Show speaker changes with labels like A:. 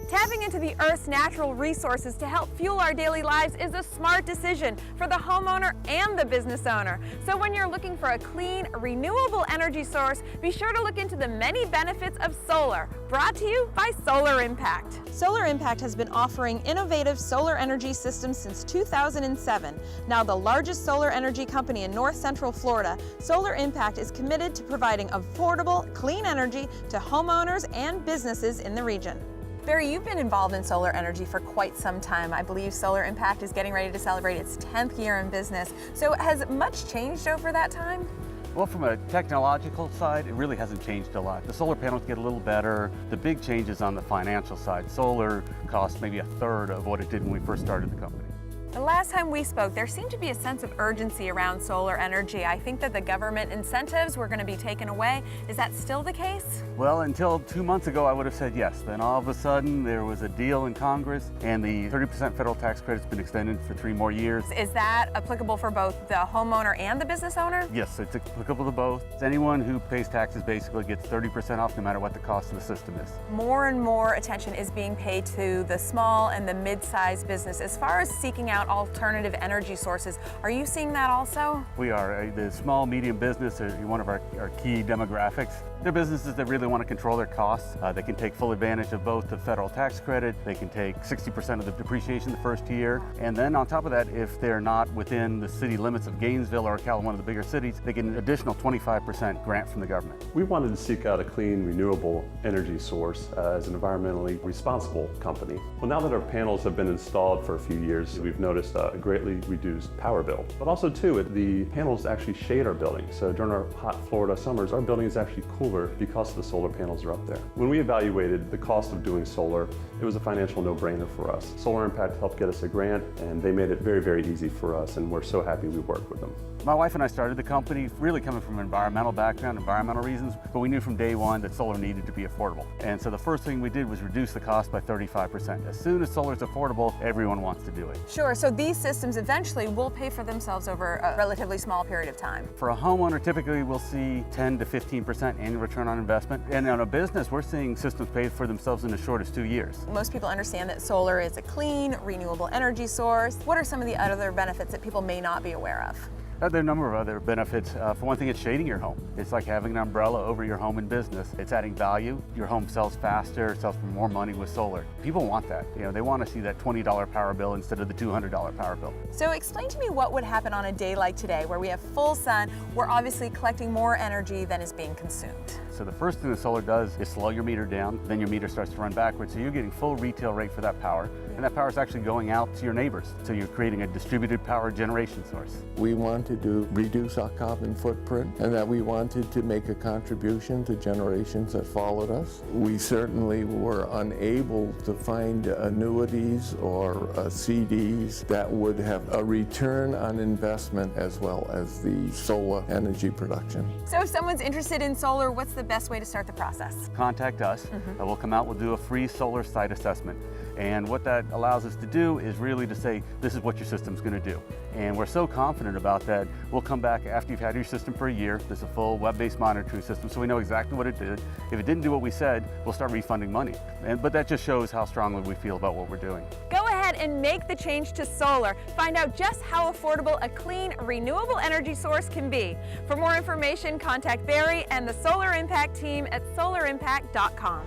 A: Tapping into the Earth's natural resources to help fuel our daily lives is a smart decision for the homeowner and the business owner. So when you're looking for a clean, renewable energy source, be sure to look into the many benefits of solar. Brought to you by Solar Impact. Solar Impact has been offering innovative solar energy systems since 2007. Now the largest solar energy company in North Central Florida, Solar Impact is committed to providing affordable, clean energy to homeowners and businesses in the region. Barry, you've been involved in solar energy for quite some time. I believe Solar Impact is getting ready to celebrate its 10th year in business. So has much changed over that time?
B: Well, from a technological side, it really hasn't changed a lot. The solar panels get a little better. The big change is on the financial side. Solar costs maybe a third of what it did when we first started the company.
A: The last time we spoke, there seemed to be a sense of urgency around solar energy. I think that the government incentives were going to be taken away. Is that still the case?
B: Well, until 2 months ago, I would have said yes. Then all of a sudden, there was a deal in Congress, and the 30% federal tax credit's been extended for 3 more years.
A: Is that applicable for both the homeowner and the business owner?
B: Yes, it's applicable to both. Anyone who pays taxes basically gets 30% off no matter what the cost of the system is.
A: More and more attention is being paid to the small and the mid-sized business. As far as seeking out alternative energy sources, are you seeing that also?
B: We are. The small, medium business are one of our key demographics. They're businesses that really want to control their costs. They can take full advantage of both the federal tax credit, they can take 60% of the depreciation the first year, and then on top of that, if they're not within the city limits of Gainesville or Ocala, one of the bigger cities, they get an additional 25% grant from the government.
C: We wanted to seek out a clean, renewable energy source as an environmentally responsible company. Well, now that our panels have been installed for a few years, we've noticed a greatly reduced power bill. But also too, the panels actually shade our building. So during our hot Florida summers, our building is actually cooler because the solar panels are up there. When we evaluated the cost of doing solar, it was a financial no-brainer for us. Solar Impact helped get us a grant, and they made it very, very easy for us, and we're so happy we worked with them.
B: My wife and I started the company really coming from an environmental background, environmental reasons, but we knew from day one that solar needed to be affordable. And so the first thing we did was reduce the cost by 35%. As soon as solar is affordable, everyone wants to do it.
A: Sure, so these systems eventually will pay for themselves over a relatively small period of time.
B: For a homeowner, typically we'll see 10 to 15% annual return on investment. And on a business, we're seeing systems pay for themselves in as short as 2 years.
A: Most people understand that solar is a clean, renewable energy source. What are some of the other benefits that people may not be aware of?
B: There are a number of other benefits. For one thing, it's shading your home. It's like having an umbrella over your home and business. It's adding value. Your home sells faster, sells for more money with solar. People want that. You know, they want to see that $20 power bill instead of the $200 power bill.
A: So explain to me what would happen on a day like today where we have full sun. We're obviously collecting more energy than is being consumed.
B: So the first thing the solar does is slow your meter down, then your meter starts to run backwards, so you're getting full retail rate for that power, and that power is actually going out to your neighbors, so you're creating a distributed power generation source.
D: We wanted to reduce our carbon footprint, and that we wanted to make a contribution to generations that followed us. We certainly were unable to find annuities or CDs that would have a return on investment as well as the solar energy production.
A: So if someone's interested in solar, what's the best way to start the process?
B: Contact us. We'll come out, we'll do a free solar site assessment. And what that allows us to do is really to say, this is what your system's going to do. And we're so confident about that, we'll come back after you've had your system for a year. There's a full web-based monitoring system, so we know exactly what it did. If it didn't do what we said, we'll start refunding money. But that just shows how strongly we feel about what we're doing.
A: Go ahead and make the change to solar. Find out just how affordable a clean, renewable energy source can be. For more information, contact Barry and the Solar Impact team at solarimpact.com.